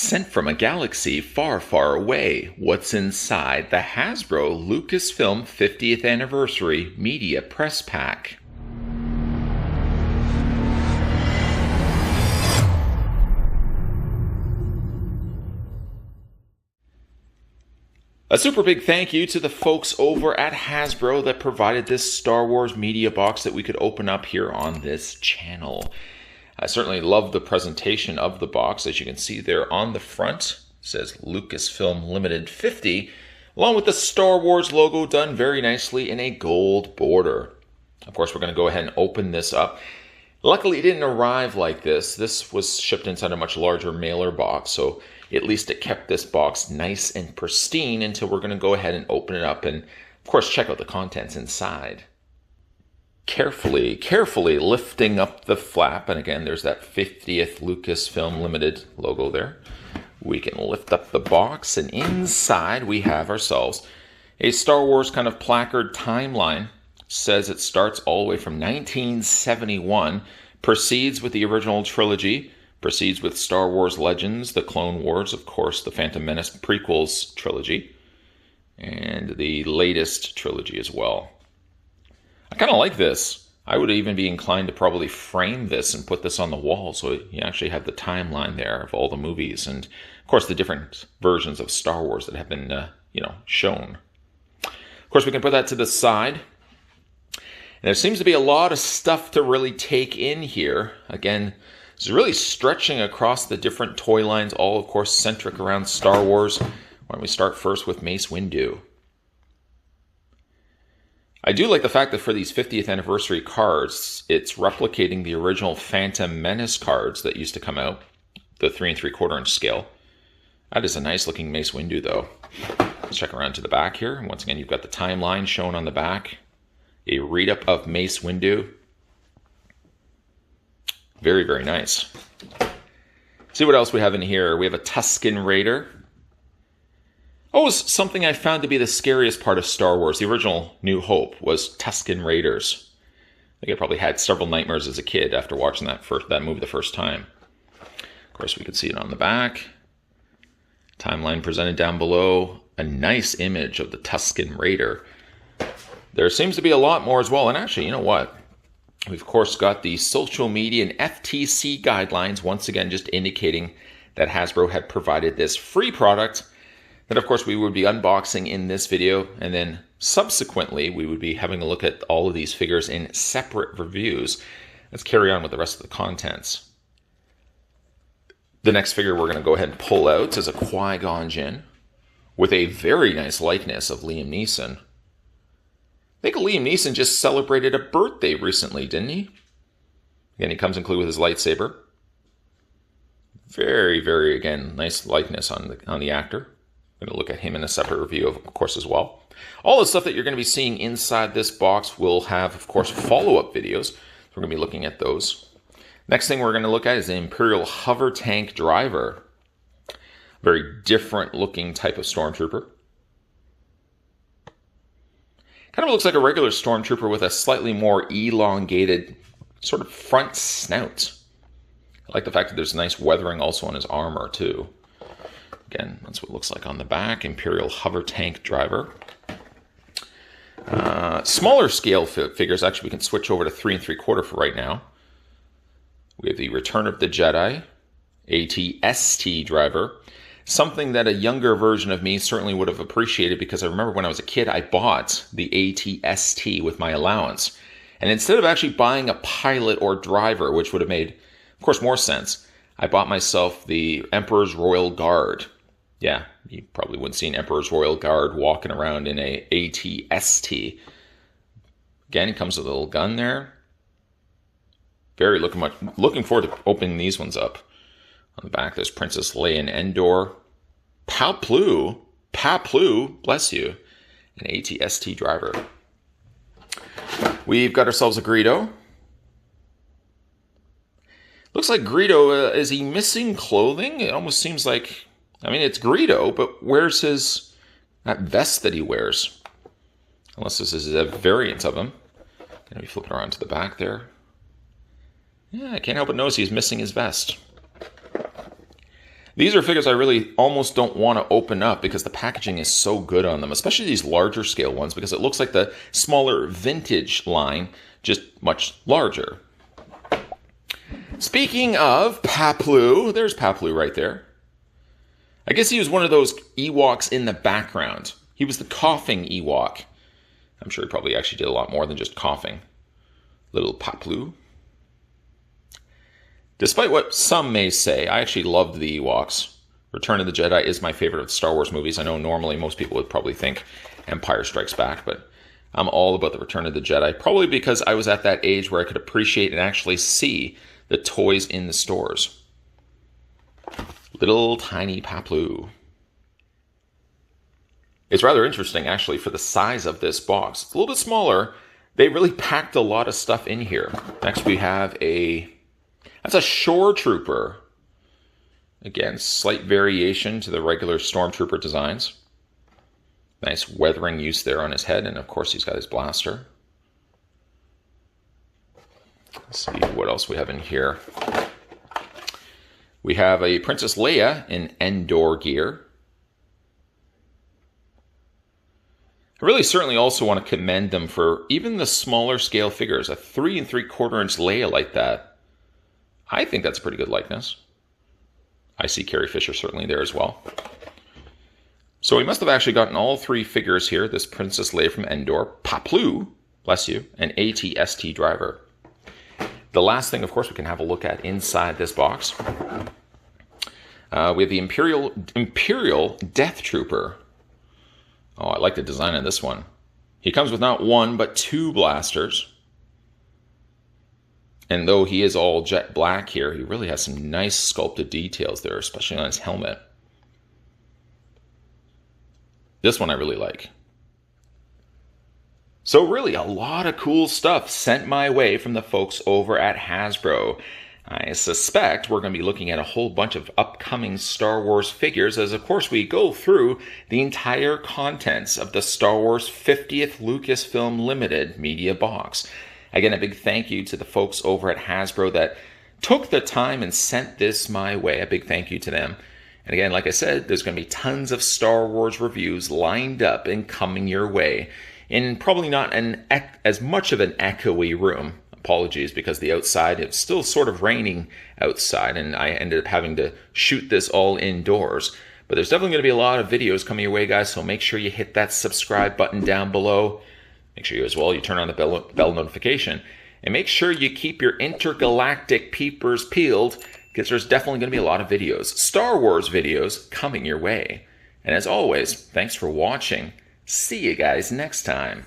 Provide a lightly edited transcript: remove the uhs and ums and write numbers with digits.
Sent from a galaxy far, far away, what's inside the Hasbro Lucasfilm 50th Anniversary Media Press Pack? A super big thank you to the folks over at Hasbro that provided this Star Wars media box that we could open up here on this channel. I certainly love the presentation of the box. As you can see there on the front, it says Lucasfilm Limited 50, along with the Star Wars logo done very nicely in a gold border. Of course, we're going to go ahead and open this up. Luckily, it didn't arrive like this. This was shipped inside a much larger mailer box, so at least it kept this box nice and pristine until we're going to go ahead and open it up and, of course, check out the contents inside. Carefully lifting up the flap, and again, there's that 50th Lucasfilm Limited logo there. We can lift up the box, and inside we have ourselves a Star Wars kind of placard timeline. Says it starts all the way from 1971, proceeds with the original trilogy, proceeds with Star Wars Legends, the Clone Wars, of course, the Phantom Menace prequels trilogy, and the latest trilogy as well. I kind of like this. I would even be inclined to probably frame this and put this on the wall so you actually have the timeline there of all the movies and, of course, the different versions of Star Wars that have been, shown. Of course, we can put that to the side. And there seems to be a lot of stuff to really take in here. Again, this is really stretching across the different toy lines, all, of course, centric around Star Wars. Why don't we start first with Mace Windu? I do like the fact that for these 50th anniversary cards, it's replicating the original Phantom Menace cards that used to come out, the 3 3/4 inch scale. That is a nice looking Mace Windu though. Let's check around to the back here. And once again, you've got the timeline shown on the back. A read-up of Mace Windu. Very, very nice. See what else we have in here. We have a Tusken Raider. Always something I found to be the scariest part of Star Wars. The original New Hope was Tusken Raiders. I think I probably had several nightmares as a kid after watching that movie the first time. Of course, we can see it on the back. Timeline presented down below. A nice image of the Tusken Raider. There seems to be a lot more as well. And actually, you know what? We've, of course, got the social media and FTC guidelines, once again, just indicating that Hasbro had provided this free product that, of course, we would be unboxing in this video, and then subsequently we would be having a look at all of these figures in separate reviews. Let's carry on with the rest of the contents. The next figure we're going to go ahead and pull out is a Qui-Gon Jinn with a very nice likeness of Liam Neeson. I think Liam Neeson just celebrated a birthday recently, didn't he? Again, he comes included with his lightsaber. Very, very, again, nice likeness on the actor. I'm going to look at him in a separate review, of course, as well. All the stuff that you're going to be seeing inside this box will have, of course, follow-up videos. So we're going to be looking at those. Next thing we're going to look at is the Imperial Hover Tank Driver. Very different looking type of stormtrooper. Kind of looks like a regular stormtrooper with a slightly more elongated sort of front snout. I like the fact that there's nice weathering also on his armor, too. Again, that's what it looks like on the back. Imperial Hover Tank Driver. Smaller scale figures. Actually, we can switch over to 3 3/4 for right now. We have the Return of the Jedi AT-ST Driver. Something that a younger version of me certainly would have appreciated, because I remember when I was a kid, I bought the AT-ST with my allowance. And instead of actually buying a pilot or driver, which would have made, of course, more sense, I bought myself the Emperor's Royal Guard. Yeah, you probably wouldn't see an Emperor's Royal Guard walking around in a AT-ST. Again, it comes with a little gun there. Very looking forward to opening these ones up. On the back, there's Princess Leia and Endor. Paplu, bless you, an AT-ST driver. We've got ourselves a Greedo. Looks like Greedo, is he missing clothing? It almost seems like, I mean, it's Greedo, but where's that vest that he wears? Unless this is a variant of him. Going to be flipping around to the back there. Yeah, I can't help but notice he's missing his vest. These are figures I really almost don't want to open up because the packaging is so good on them, especially these larger scale ones, because it looks like the smaller vintage line, just much larger. Speaking of Paplu, there's Paplu right there. I guess he was one of those Ewoks in the background. He was the coughing Ewok. I'm sure he probably actually did a lot more than just coughing. Little Paplu. Despite what some may say, I actually loved the Ewoks. Return of the Jedi is my favorite of the Star Wars movies. I know normally most people would probably think Empire Strikes Back, but I'm all about the Return of the Jedi. Probably because I was at that age where I could appreciate and actually see the toys in the stores. Little tiny Paplu. It's rather interesting, actually, for the size of this box. It's a little bit smaller. They really packed a lot of stuff in here. Next, we have that's a Shore Trooper. Again, slight variation to the regular Stormtrooper designs. Nice weathering use there on his head, and of course he's got his blaster. Let's see what else we have in here. We have a Princess Leia in Endor gear. I really certainly also want to commend them for even the smaller scale figures. A 3 3/4 inch Leia like that. I think that's a pretty good likeness. I see Carrie Fisher certainly there as well. So we must have actually gotten all 3 figures here. This Princess Leia from Endor, Paplu, bless you, and AT-ST Driver. The last thing, of course, we can have a look at inside this box. We have the Imperial Death Trooper. Oh, I like the design of this one. He comes with not 1, but 2 blasters. And though he is all jet black here, he really has some nice sculpted details there, especially on his helmet. This one I really like. So really, a lot of cool stuff sent my way from the folks over at Hasbro. I suspect we're going to be looking at a whole bunch of upcoming Star Wars figures as, of course, we go through the entire contents of the Star Wars 50th Lucasfilm Limited media box. Again, a big thank you to the folks over at Hasbro that took the time and sent this my way. A big thank you to them. And again, like I said, there's going to be tons of Star Wars reviews lined up and coming your way in probably not as much of an echoey room. Apologies, because the outside, it's still sort of raining outside, and I ended up having to shoot this all indoors. But there's definitely going to be a lot of videos coming your way, guys, so make sure you hit that subscribe button down below. Make sure you turn on the bell notification. And make sure you keep your intergalactic peepers peeled, because there's definitely going to be a lot of videos, Star Wars videos, coming your way. And as always, thanks for watching. See you guys next time.